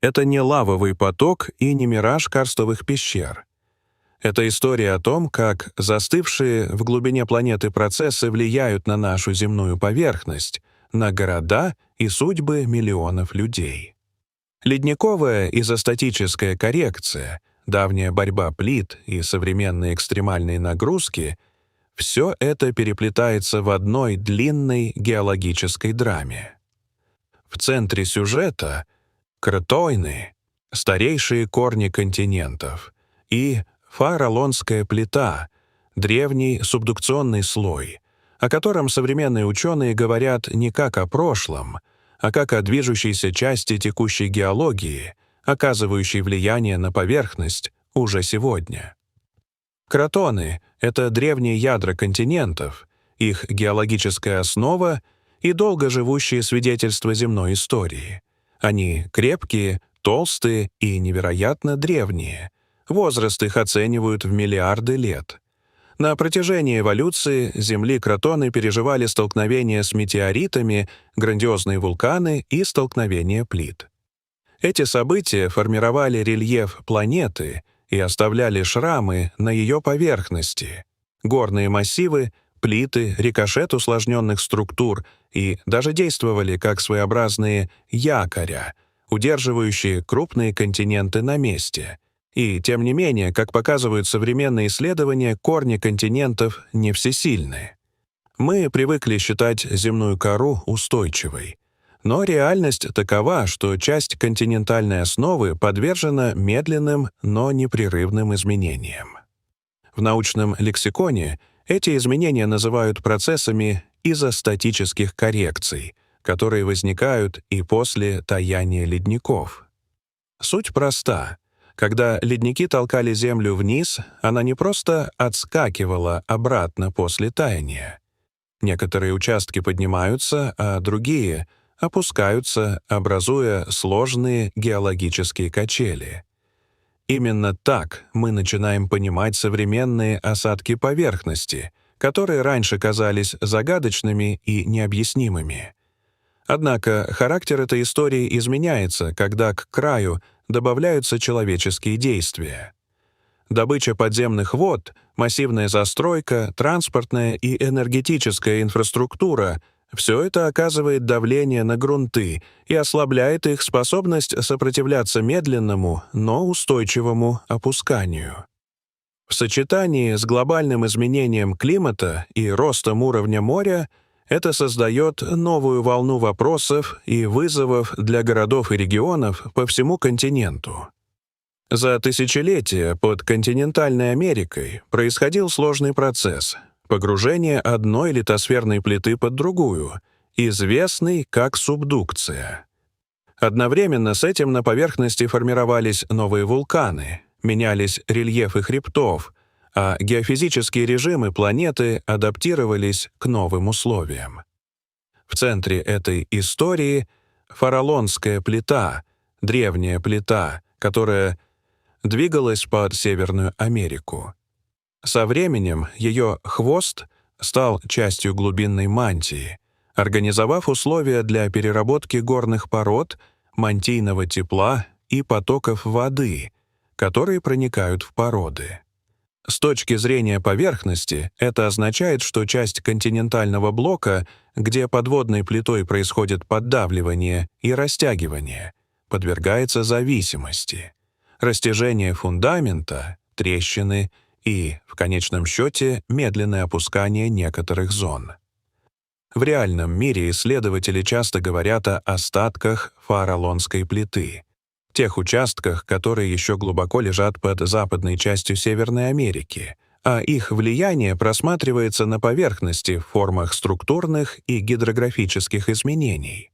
Это не лавовый поток и не мираж карстовых пещер. Это история о том, как застывшие в глубине планеты процессы влияют на нашу земную поверхность, на города и судьбы миллионов людей. Ледниковая изостатическая коррекция, давняя борьба плит и современные экстремальные нагрузки — все это переплетается в одной длинной геологической драме. В центре сюжета — кротойны, старейшие корни континентов, и фаралонская плита, древний субдукционный слой, о котором современные ученые говорят не как о прошлом, а как о движущейся части текущей геологии, оказывающей влияние на поверхность уже сегодня. Кротоны — это древние ядра континентов, их геологическая основа и долгоживущие свидетельства земной истории. Они крепкие, толстые и невероятно древние. Возраст их оценивают в миллиарды лет. На протяжении эволюции Земли-кротоны переживали столкновения с метеоритами, грандиозные вулканы и столкновения плит. Эти события формировали рельеф планеты и оставляли шрамы на ее поверхности, горные массивы, плиты, рикошет усложненных структур и даже действовали как своеобразные якоря, удерживающие крупные континенты на месте. И, тем не менее, как показывают современные исследования, корни континентов не всесильны. Мы привыкли считать земную кору устойчивой. Но реальность такова, что часть континентальной основы подвержена медленным, но непрерывным изменениям. В научном лексиконе эти изменения называют процессами изостатических коррекций, которые возникают и после таяния ледников. Суть проста. Когда ледники толкали Землю вниз, она не просто отскакивала обратно после таяния. Некоторые участки поднимаются, а другие опускаются, образуя сложные геологические качели. Именно так мы начинаем понимать современные осадки поверхности, которые раньше казались загадочными и необъяснимыми. Однако характер этой истории изменяется, когда к краю добавляются человеческие действия. Добыча подземных вод, массивная застройка, транспортная и энергетическая инфраструктура — все это оказывает давление на грунты и ослабляет их способность сопротивляться медленному, но устойчивому опусканию. В сочетании с глобальным изменением климата и ростом уровня моря это создает новую волну вопросов и вызовов для городов и регионов по всему континенту. За тысячелетия под континентальной Америкой происходил сложный процесс — погружение одной литосферной плиты под другую, известный как субдукция. Одновременно с этим на поверхности формировались новые вулканы, менялись рельефы хребтов, а геофизические режимы планеты адаптировались к новым условиям. В центре этой истории — фаралонская плита, древняя плита, которая двигалась под Северную Америку. Со временем ее хвост стал частью глубинной мантии, организовав условия для переработки горных пород, мантийного тепла и потоков воды, которые проникают в породы. С точки зрения поверхности, это означает, что часть континентального блока, где подводной плитой происходит поддавливание и растягивание, подвергается зависимости. Растяжение фундамента, трещины и, в конечном счете, медленное опускание некоторых зон. В реальном мире исследователи часто говорят о остатках фаралонской плиты, тех участках, которые еще глубоко лежат под западной частью Северной Америки, а их влияние просматривается на поверхности в формах структурных и гидрографических изменений.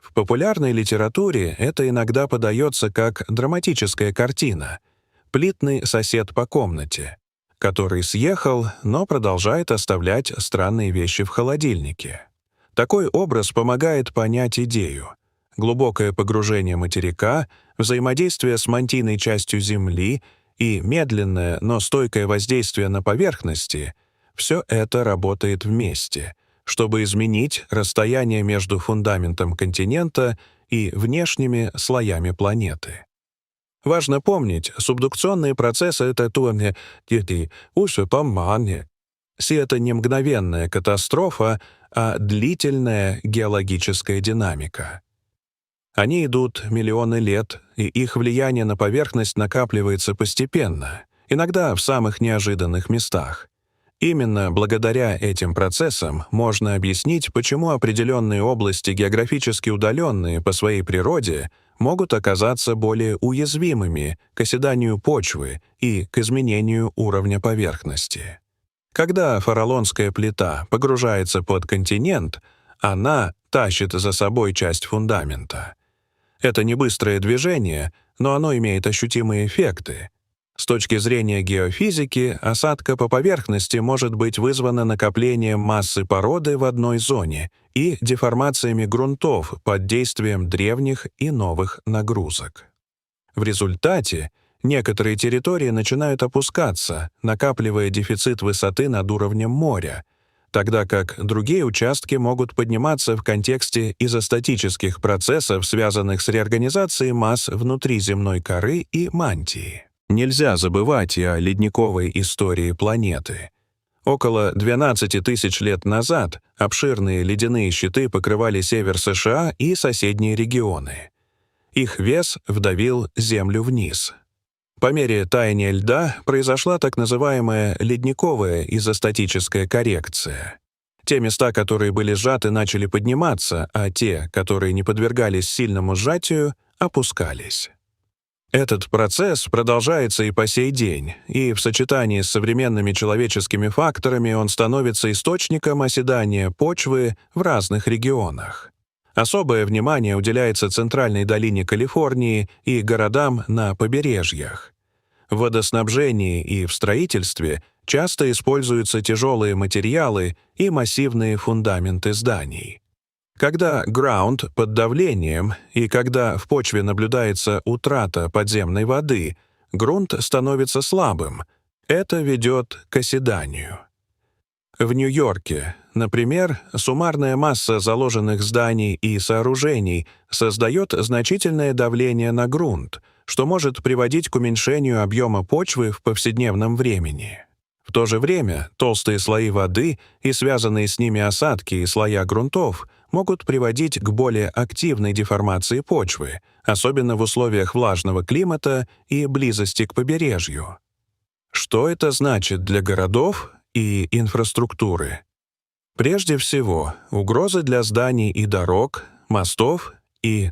В популярной литературе это иногда подается как драматическая картина — плитный сосед по комнате, который съехал, но продолжает оставлять странные вещи в холодильнике. Такой образ помогает понять идею. Глубокое погружение материка, взаимодействие с мантийной частью Земли и медленное, но стойкое воздействие на поверхности — все это работает вместе, чтобы изменить расстояние между фундаментом континента и внешними слоями планеты. Важно помнить, субдукционные процессы — это это не мгновенная катастрофа, а длительная геологическая динамика. Они идут миллионы лет, и их влияние на поверхность накапливается постепенно, иногда в самых неожиданных местах. Именно благодаря этим процессам можно объяснить, почему определенные области, географически удаленные по своей природе, могут оказаться более уязвимыми к оседанию почвы и к изменению уровня поверхности. Когда фаралонская плита погружается под континент, она тащит за собой часть фундамента. Это не быстрое движение, но оно имеет ощутимые эффекты. С точки зрения геофизики, осадка по поверхности может быть вызвана накоплением массы породы в одной зоне и деформациями грунтов под действием древних и новых нагрузок. В результате некоторые территории начинают опускаться, накапливая дефицит высоты над уровнем моря, тогда как другие участки могут подниматься в контексте изостатических процессов, связанных с реорганизацией масс внутри земной коры и мантии. Нельзя забывать и о ледниковой истории планеты. Около 12 тысяч лет назад обширные ледяные щиты покрывали север США и соседние регионы. Их вес вдавил Землю вниз. По мере таяния льда произошла так называемая ледниковая изостатическая коррекция. Те места, которые были сжаты, начали подниматься, а те, которые не подвергались сильному сжатию, опускались. Этот процесс продолжается и по сей день, и в сочетании с современными человеческими факторами он становится источником оседания почвы в разных регионах. Особое внимание уделяется центральной долине Калифорнии и городам на побережьях. В водоснабжении и в строительстве часто используются тяжелые материалы и массивные фундаменты зданий. Когда граунд под давлением и когда в почве наблюдается утрата подземной воды, грунт становится слабым. Это ведет к оседанию. В Нью-Йорке, например, суммарная масса заложенных зданий и сооружений создает значительное давление на грунт, что может приводить к уменьшению объема почвы в повседневном времени. В то же время толстые слои воды и связанные с ними осадки и слоя грунтов могут приводить к более активной деформации почвы, особенно в условиях влажного климата и близости к побережью. Что это значит для городов и инфраструктуры? Прежде всего, угрозы для зданий и дорог, мостов и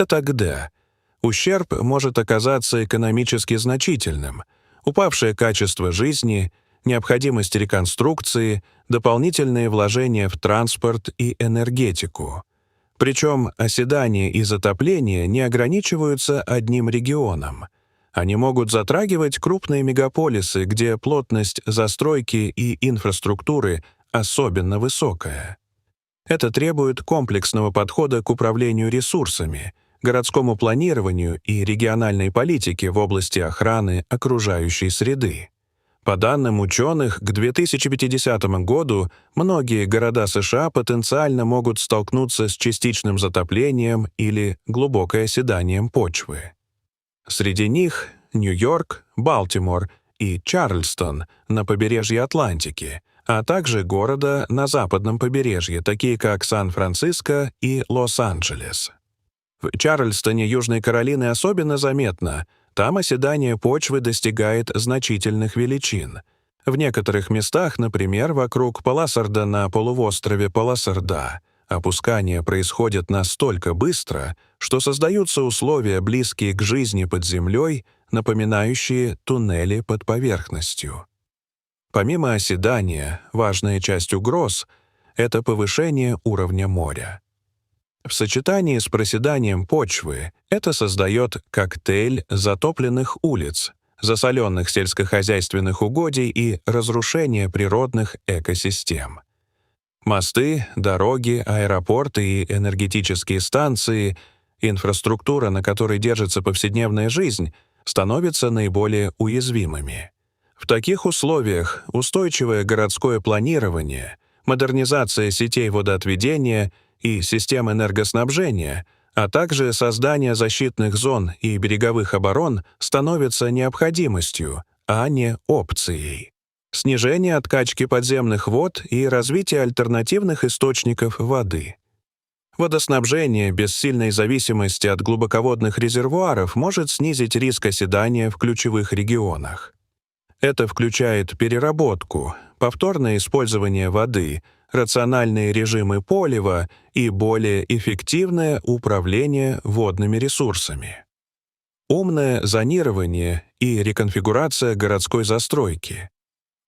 тогда ущерб может оказаться экономически значительным. Упавшее качество жизни, необходимость реконструкции, дополнительные вложения в транспорт и энергетику. Причем оседание и затопление не ограничиваются одним регионом. Они могут затрагивать крупные мегаполисы, где плотность застройки и инфраструктуры особенно высокая. Это требует комплексного подхода к управлению ресурсами, городскому планированию и региональной политике в области охраны окружающей среды. По данным ученых, к 2050 году многие города США потенциально могут столкнуться с частичным затоплением или глубокое оседанием почвы. Среди них Нью-Йорк, Балтимор и Чарльстон на побережье Атлантики, а также города на западном побережье, такие как Сан-Франциско и Лос-Анджелес. В Чарльстоне, Южной Каролины особенно заметно. Там оседание почвы достигает значительных величин. В некоторых местах, например, вокруг Паласарда на полуострове Паласарда, опускание происходит настолько быстро, что создаются условия, близкие к жизни под землей, напоминающие туннели под поверхностью. Помимо оседания, важная часть угроз — это повышение уровня моря. В сочетании с проседанием почвы это создает коктейль затопленных улиц, засоленных сельскохозяйственных угодий и разрушения природных экосистем. Мосты, дороги, аэропорты и энергетические станции, инфраструктура, на которой держится повседневная жизнь, становятся наиболее уязвимыми. В таких условиях устойчивое городское планирование, модернизация сетей водоотведения и систем энергоснабжения, а также создание защитных зон и береговых оборон становится необходимостью, а не опцией. Снижение откачки подземных вод и развитие альтернативных источников воды. Водоснабжение без сильной зависимости от глубоководных резервуаров может снизить риск оседания в ключевых регионах. Это включает переработку, повторное использование воды, рациональные режимы полива и более эффективное управление водными ресурсами. Умное зонирование и реконфигурация городской застройки.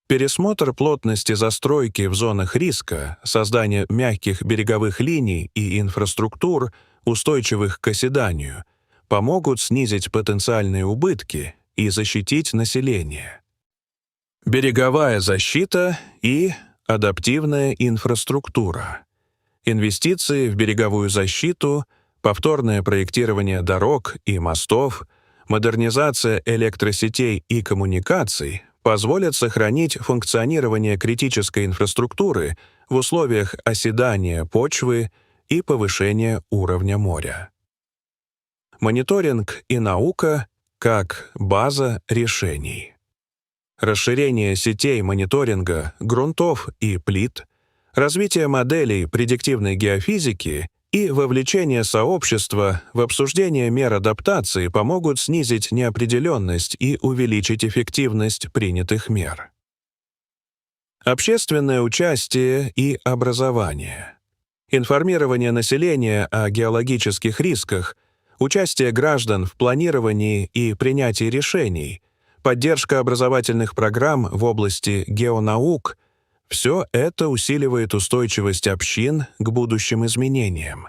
Пересмотр плотности застройки в зонах риска, создание мягких береговых линий и инфраструктур, устойчивых к оседанию, помогут снизить потенциальные убытки и защитить население. Береговая защита и адаптивная инфраструктура. Инвестиции в береговую защиту, повторное проектирование дорог и мостов, модернизация электросетей и коммуникаций позволят сохранить функционирование критической инфраструктуры в условиях оседания почвы и повышения уровня моря. Мониторинг и наука как база решений. Расширение сетей мониторинга, грунтов и плит, развитие моделей предиктивной геофизики и вовлечение сообщества в обсуждение мер адаптации помогут снизить неопределенность и увеличить эффективность принятых мер. Общественное участие и образование. Информирование населения о геологических рисках, участие граждан в планировании и принятии решений, поддержка образовательных программ в области геонаук — все это усиливает устойчивость общин к будущим изменениям.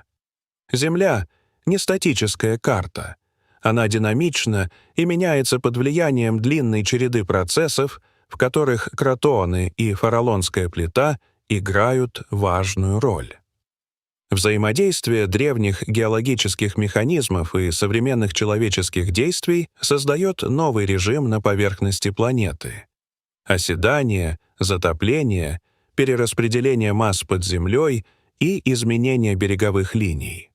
Земля — не статическая карта. Она динамична и меняется под влиянием длинной череды процессов, в которых кротоны и фаралонская плита играют важную роль. Взаимодействие древних геологических механизмов и современных человеческих действий создает новый режим на поверхности планеты. Оседание, затопление, перераспределение масс под землей и изменение береговых линий.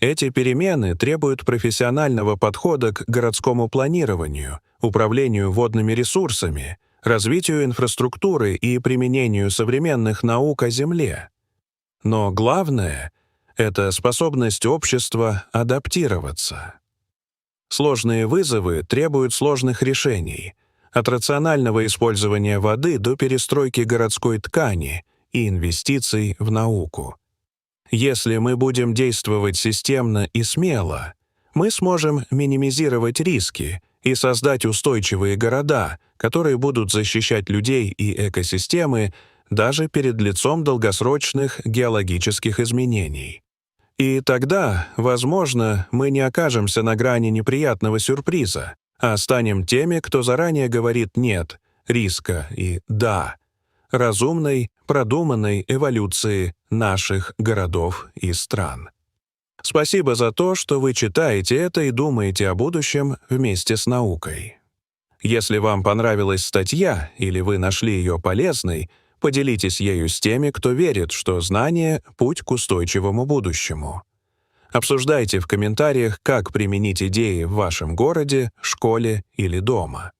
Эти перемены требуют профессионального подхода к городскому планированию, управлению водными ресурсами, развитию инфраструктуры и применению современных наук о Земле. Но главное — это способность общества адаптироваться. Сложные вызовы требуют сложных решений, от рационального использования воды до перестройки городской ткани и инвестиций в науку. Если мы будем действовать системно и смело, мы сможем минимизировать риски и создать устойчивые города, которые будут защищать людей и экосистемы даже перед лицом долгосрочных геологических изменений. И тогда, возможно, мы не окажемся на грани неприятного сюрприза, а станем теми, кто заранее говорит «нет» риска и «да» разумной, продуманной эволюции наших городов и стран. Спасибо за то, что вы читаете это и думаете о будущем вместе с наукой. Если вам понравилась статья или вы нашли ее полезной, поделитесь ею с теми, кто верит, что знание — путь к устойчивому будущему. Обсуждайте в комментариях, как применить идеи в вашем городе, школе или дома.